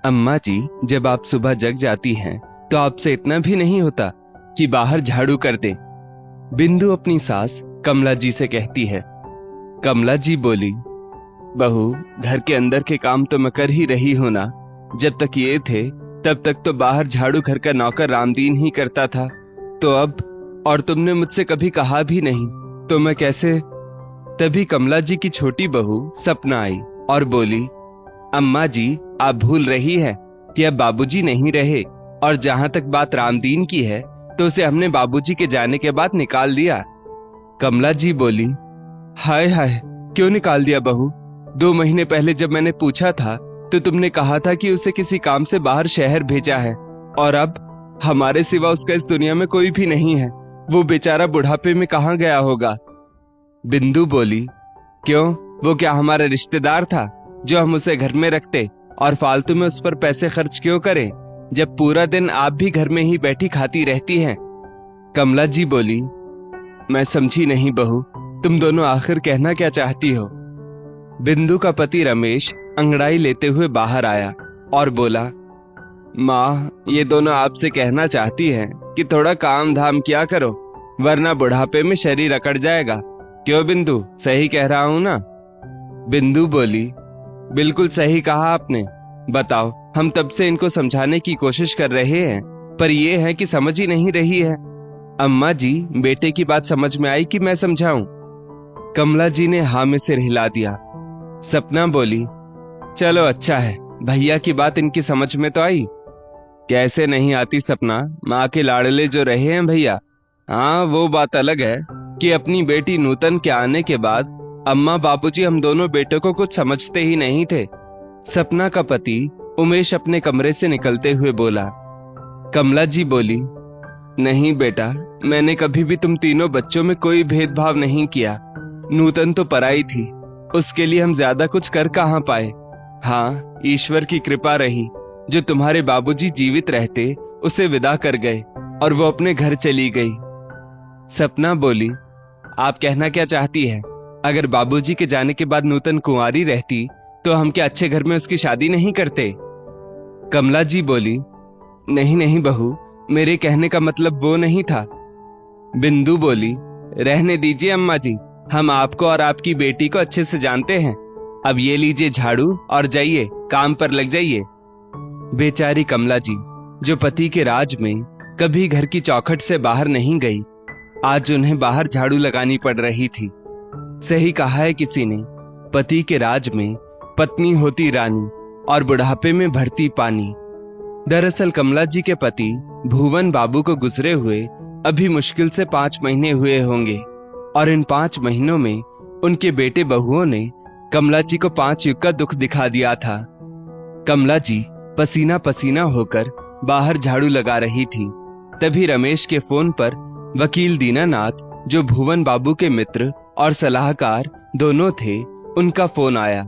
अम्मा जी, जब आप सुबह जग जाती हैं तो आपसे इतना भी नहीं होता कि बाहर झाड़ू कर दें। बिंदु अपनी सास कमला जी से कहती है। कमला जी बोली, बहू, घर के अंदर के काम तो मैं कर ही रही हूं ना। जब तक ये थे तब तक तो बाहर झाड़ू घर का नौकर रामदीन ही करता था, तो अब, और तुमने मुझसे कभी कहा भी नहीं, तो मैं कैसे। तभी कमला जी की छोटी बहू सपना आई और बोली, अम्मा जी, आप भूल रही हैं कि अब बाबूजी नहीं रहे, और जहां तक बात रामदीन की है तो उसे हमने बाबूजी के जाने के बाद निकाल दिया। कमला जी बोली, हाय हाय, क्यों निकाल दिया बहू? 2 महीने पहले जब मैंने पूछा था तो तुमने कहा था कि उसे किसी काम से बाहर शहर भेजा है, और अब हमारे सिवा उसका इस दुनिया में कोई भी नहीं है। वो बेचारा बुढ़ापे में कहाँ गया होगा? बिंदु बोली, क्यों, वो क्या हमारा रिश्तेदार था जो हम उसे घर में रखते और फालतू में उस पर पैसे खर्च क्यों करें, जब पूरा दिन आप भी घर में ही बैठी खाती रहती हैं? कमला जी बोली, मैं समझी नहीं बहू, तुम दोनों आखिर कहना क्या चाहती हो? बिंदु का पति रमेश अंगड़ाई लेते हुए बाहर आया और बोला, माँ, ये दोनों आपसे कहना चाहती हैं कि थोड़ा काम धाम किया करो, वरना बुढ़ापे में शरीर अकड़ जाएगा। क्यों बिंदु, सही कह रहा हूं ना? बिंदु बोली, बिल्कुल सही कहा आपने। बताओ, हम तब से इनको समझाने की कोशिश कर रहे हैं, पर ये है कि समझ ही नहीं रही है। अम्मा जी, बेटे की बात समझ में आई कि मैं समझाऊं? कमला जी ने हाँ में सिर हिला दिया। सपना बोली, चलो अच्छा है, भैया की बात इनकी समझ में तो आई। कैसे नहीं आती सपना, माँ के लाडले जो रहे हैं भैया। हाँ, वो बात अलग है कि अपनी बेटी नूतन के आने के बाद अम्मा बाबूजी हम दोनों बेटों को कुछ समझते ही नहीं थे। सपना का पति उमेश अपने कमरे से निकलते हुए बोला। कमला जी बोली, नहीं बेटा, मैंने कभी भी तुम तीनों बच्चों में कोई भेदभाव नहीं किया। नूतन तो पराई थी, उसके लिए हम ज्यादा कुछ कर कहां पाए। हाँ, ईश्वर की कृपा रही, जो तुम्हारे बाबूजी जीवित रहते उसे विदा कर गए और वो अपने घर चली गई। सपना बोली, आप कहना क्या चाहती है? अगर बाबूजी के जाने के बाद नूतन कुंवारी रहती तो हम क्या अच्छे घर में उसकी शादी नहीं करते? कमला जी बोली, नहीं नहीं बहू, मेरे कहने का मतलब वो नहीं था। बिंदु बोली, रहने दीजिए अम्मा जी, हम आपको और आपकी बेटी को अच्छे से जानते हैं। अब ये लीजिए झाड़ू और जाइए, काम पर लग जाइए। बेचारी कमला जी, जो पति के राज में कभी घर की चौखट से बाहर नहीं गई, आज उन्हें बाहर झाड़ू लगानी पड़ रही थी। सही कहा है किसी ने, पति के राज में पत्नी होती रानी और बुढ़ापे में भरती पानी। दरअसल कमला जी के पति भुवन बाबू को गुजरे हुए अभी मुश्किल से 5 महीने हुए होंगे, और इन 5 महीनों में उनके बेटे बहुओं ने कमला जी को 5 युग का दुख दिखा दिया था। कमला जी पसीना पसीना होकर बाहर झाड़ू लगा रही थी। तभी रमेश के फोन पर वकील दीनानाथ, जो भुवन बाबू के मित्र और सलाहकार दोनों थे, उनका फोन आया।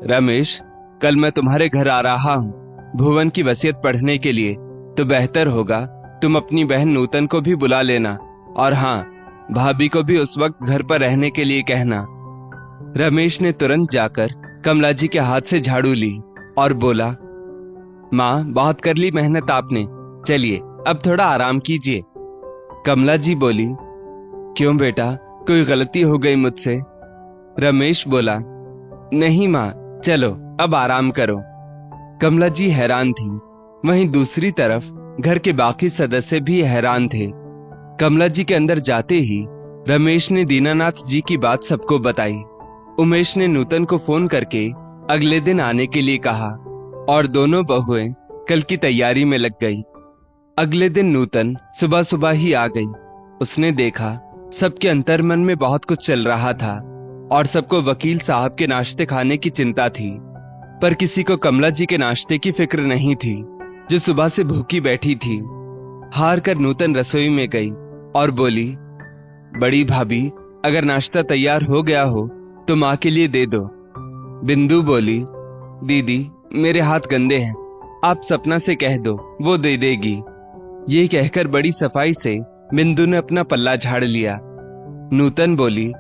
रमेश, कल मैं तुम्हारे घर आ रहा हूँ भुवन की वसीयत पढ़ने के लिए, तो बेहतर होगा तुम अपनी बहन नूतन को भी बुला लेना, और हाँ, भाभी को भी उस वक्त घर पर रहने के लिए कहना। रमेश ने तुरंत जाकर कमला जी के हाथ से झाड़ू ली और बोला, माँ, बहुत कर ली मेहनत आपने, चलिए अब थोड़ा आराम कीजिए। कमला जी बोली, क्यों बेटा, कोई गलती हो गई मुझसे? रमेश बोला, नहीं माँ, चलो अब आराम करो। कमला जी हैरान थी, वहीं दूसरी तरफ घर के बाकी सदस्य भी हैरान थे। कमला जी के अंदर जाते ही रमेश ने दीनानाथ जी की बात सबको बताई। उमेश ने नूतन को फोन करके अगले दिन आने के लिए कहा, और दोनों बहुएं कल की तैयारी में लग गई। अगले दिन नूतन सुबह सुबह ही आ गई। उसने देखा सबके अंतर्मन में बहुत कुछ चल रहा था, और सबको वकील साहब के नाश्ते खाने की चिंता थी, पर किसी को कमला जी के नाश्ते की फिक्र नहीं थी, जो सुबह से भूखी बैठी थी। हार कर नूतन रसोई में गई और बोली, बड़ी भाभी, अगर नाश्ता तैयार हो गया हो तो माँ के लिए दे दो। बिंदु बोली, दीदी, मेरे हाथ गंदे हैं, आप सपना से कह दो, वो दे देगी। ये कहकर बड़ी सफाई से बिंदु ने अपना पल्ला झाड़ लिया। नूतन बोली,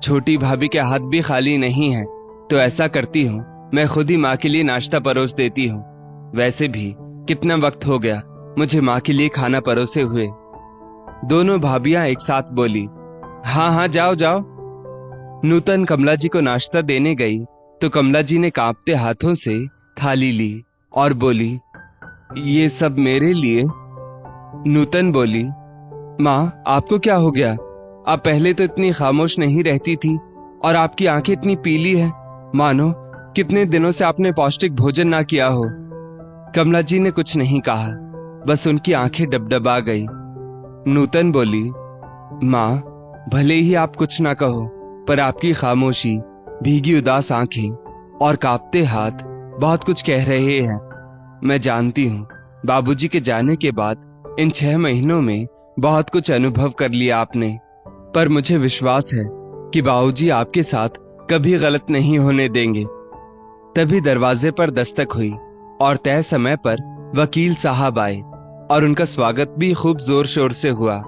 छोटी भाभी के हाथ भी खाली नहीं है, तो ऐसा करती हूँ, मैं खुद ही माँ के लिए नाश्ता परोस देती हूँ, वैसे भी कितना वक्त हो गया मुझे माँ के लिए खाना परोसे हुए। दोनों भाभियां एक साथ बोली, हाँ हाँ जाओ जाओ। नूतन कमला जी को नाश्ता देने गई तो कमला जी ने कांपते हाथों से थाली ली और बोली, ये सब मेरे लिए? नूतन बोली, माँ आपको क्या हो गया? आप पहले तो इतनी खामोश नहीं रहती थी और आपकी आंखें इतनी पीली है, मानो कितने दिनों से आपने पौष्टिक भोजन ना किया हो। कमला जी ने कुछ नहीं कहा, बस उनकी आंखें डबडबा गई। नूतन बोली, माँ भले ही आप कुछ ना कहो, पर आपकी खामोशी, भीगी उदास आंखें और कांपते हाथ बहुत कुछ कह रहे हैं। मैं जानती हूँ बाबूजी के जाने के बाद इन 6 महीनों में बहुत कुछ अनुभव कर लिया आपने, पर मुझे विश्वास है कि बाबूजी आपके साथ कभी गलत नहीं होने देंगे। तभी दरवाजे पर दस्तक हुई और तय समय पर वकील साहब आए और उनका स्वागत भी खूब जोर शोर से हुआ।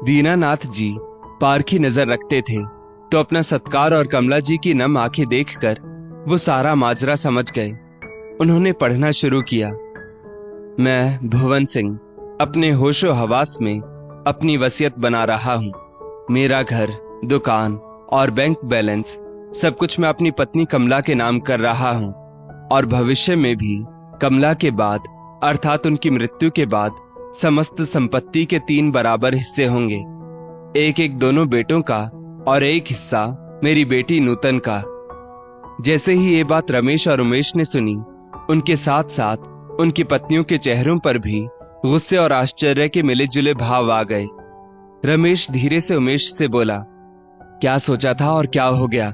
दीनानाथ जी पारखी नजर रखते थे तो अपना सत्कार और कमला जी की नम आंखें देखकर वो सारा माजरा समझ गए। उन्होंने पढ़ना शुरू किया। मैं भुवन सिंह अपने होशो हवास में अपनी वसीयत बना रहा हूँ। मेरा घर, दुकान और बैंक बैलेंस सब कुछ मैं अपनी पत्नी कमला के नाम कर रहा हूँ और भविष्य में भी कमला के बाद अर्थात उनकी मृत्यु के बाद समस्त संपत्ति के 3 बराबर हिस्से होंगे, एक एक दोनों बेटों का और एक हिस्सा मेरी बेटी नूतन का। जैसे ही ये बात रमेश और उमेश ने सुनी, उनके साथ साथ उनकी पत्नियों के चेहरों पर भी गुस्से और आश्चर्य के मिले जुले भाव आ गए। रमेश धीरे से उमेश से बोला, क्या सोचा था और क्या हो गया?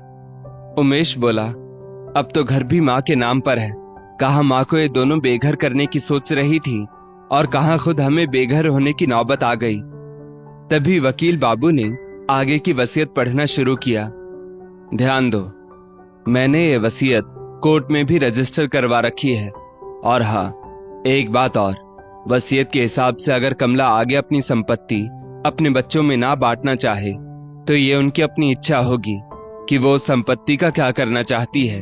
उमेश बोला, अब तो घर भी माँ के नाम पर है। कहाँ माँ को ये दोनों बेघर करने की सोच रही थी और कहाँ खुद हमें बेघर होने की नौबत आ गई। तभी वकील बाबू ने आगे की वसीयत पढ़ना शुरू किया। ध्यान दो, मैंने ये वसीयत कोर्ट में भी रजिस्टर करवा रखी है। और हाँ, एक बात और, वसीयत के हिसाब से अगर कमला आगे अपनी संपत्ति अपने बच्चों में ना बांटना चाहे तो ये उनकी अपनी इच्छा होगी कि वो संपत्ति का क्या करना चाहती है,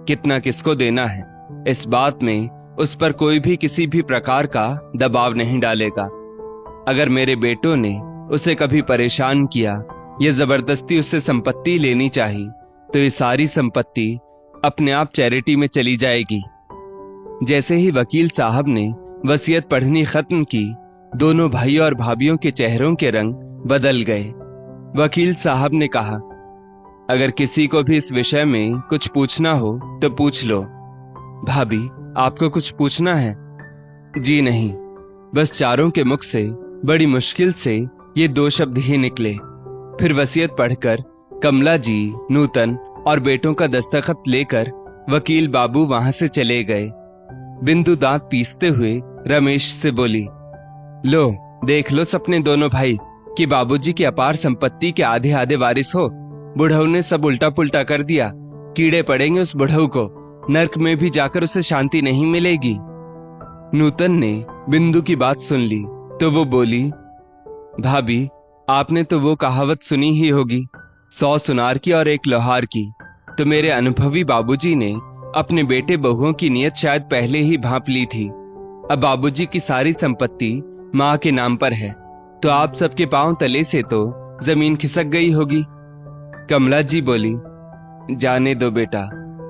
कितना किसको देना है। इस बात में उस पर कोई भी किसी भी प्रकार का दबाव नहीं डालेगा। अगर मेरे बेटों ने उसे कभी परेशान किया या जबरदस्ती उससे संपत्ति लेनी चाहिए तो ये सारी संपत्ति अपने आप चैरिटी में चली जाएगी। जैसे ही वकील साहब ने वसीयत पढ़नी खत्म की, दोनों भाई और भाभियों के चेहरों के रंग बदल गए। वकील साहब ने कहा, अगर किसी को भी इस विषय में कुछ पूछना हो तो पूछ लो। भाभी, आपको कुछ पूछना है? जी नहीं, बस चारों के मुख से बड़ी मुश्किल से ये 2 शब्द ही निकले। फिर वसीयत पढ़कर कमला जी, नूतन और बेटों का दस्तखत लेकर वकील बाबू वहां से चले गए। बिंदु दांत पीसते हुए रमेश से बोली, लो देख लो सपने दोनों भाई कि बाबूजी की अपार संपत्ति के आधे आधे वारिस हो। बुढ़ऊ ने सब उल्टा पुल्टा कर दिया। कीड़े पड़ेंगे उस बुढ़ऊ को, नर्क में भी जाकर उसे शांति नहीं मिलेगी। नूतन ने बिंदु की बात सुन ली तो वो बोली, भाभी आपने तो वो कहावत सुनी ही होगी, 100 सुनार की और 1 लोहार की। तो मेरे अनुभवी बाबूजी ने अपने बेटे बहुओं की नीयत शायद पहले ही भांप ली थी। अब बाबूजी की सारी संपत्ति माँ के नाम पर है तो आप सबके पांव तले से तो जमीन खिसक गई होगी। कमला जी बोली, जाने दो बेटा,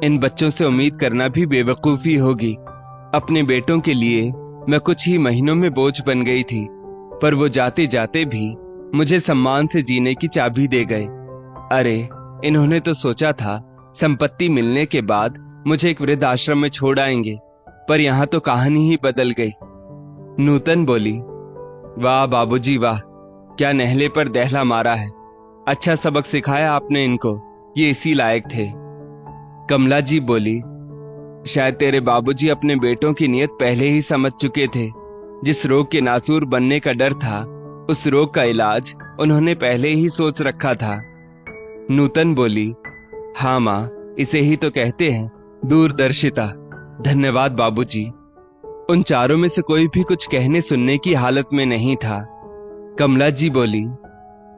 इन बच्चों से उम्मीद करना भी बेवकूफी होगी। अपने बेटों के लिए मैं कुछ ही महीनों में बोझ बन गई थी, पर वो जाते जाते भी मुझे सम्मान से जीने की चाबी दे गए। अरे इन्होंने तो सोचा था संपत्ति मिलने के बाद मुझे एक वृद्ध आश्रम में छोड़ आएंगे, पर यहाँ तो कहानी ही बदल गई। नूतन बोली, वाह बाबूजी वाह, क्या नहले पर दहला मारा है। अच्छा सबक सिखाया आपने इनको, ये इसी लायक थे। कमला जी बोली, शायद तेरे बाबूजी अपने बेटों की नियत पहले ही समझ चुके थे। जिस रोग के नासूर बनने का डर था, उस रोग का इलाज उन्होंने पहले ही सोच रखा था। नूतन बोली, हाँ माँ, इसे ही तो कहते हैं दूरदर्शिता। धन्यवाद बाबूजी। उन चारों में से कोई भी कुछ कहने सुनने की हालत में नहीं था। कमला जी बोली,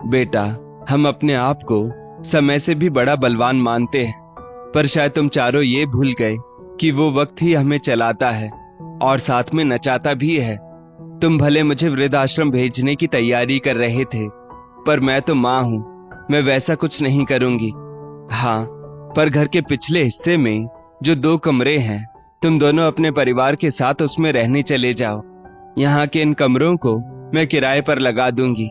बेटा हम अपने आप को समय से भी बड़ा बलवान मानते हैं, पर शायद तुम चारों ये भूल गए कि वो वक्त ही हमें चलाता है। और साथ में नचाता भी है। तुम भले मुझे वृद्धाश्रम भेजने की तैयारी कर रहे थे, पर मैं तो माँ हूं, मैं वैसा कुछ नहीं करूंगी। हाँ, पर घर के पिछले हिस्से में जो 2 कमरे हैं, तुम दोनों अपने परिवार के साथ उसमें रहने चले जाओ। यहाँ के इन कमरों को मैं किराए पर लगा दूंगी।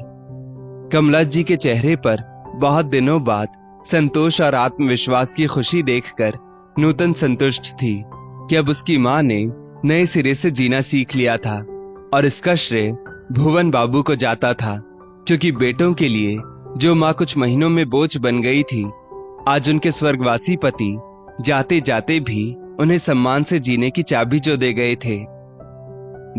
कमला जी के चेहरे पर बहुत दिनों बाद संतोष और आत्मविश्वास की खुशी देखकर नूतन संतुष्ट थी कि अब उसकी माँ ने नए सिरे से जीना सीख लिया था, और इसका श्रेय भुवन बाबू को जाता था, क्योंकि बेटों के लिए जो माँ कुछ महीनों में बोझ बन गई थी, आज उनके स्वर्गवासी पति जाते जाते भी उन्हें सम्मान से जीने की चाबी जो दे गए थे।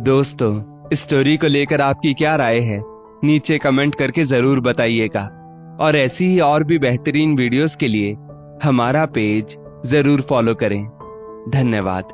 दोस्तों, इस स्टोरी को लेकर आपकी क्या राय है, नीचे कमेंट करके जरूर बताइएगा, और ऐसी ही और भी बेहतरीन वीडियोस के लिए हमारा पेज जरूर फॉलो करें। धन्यवाद।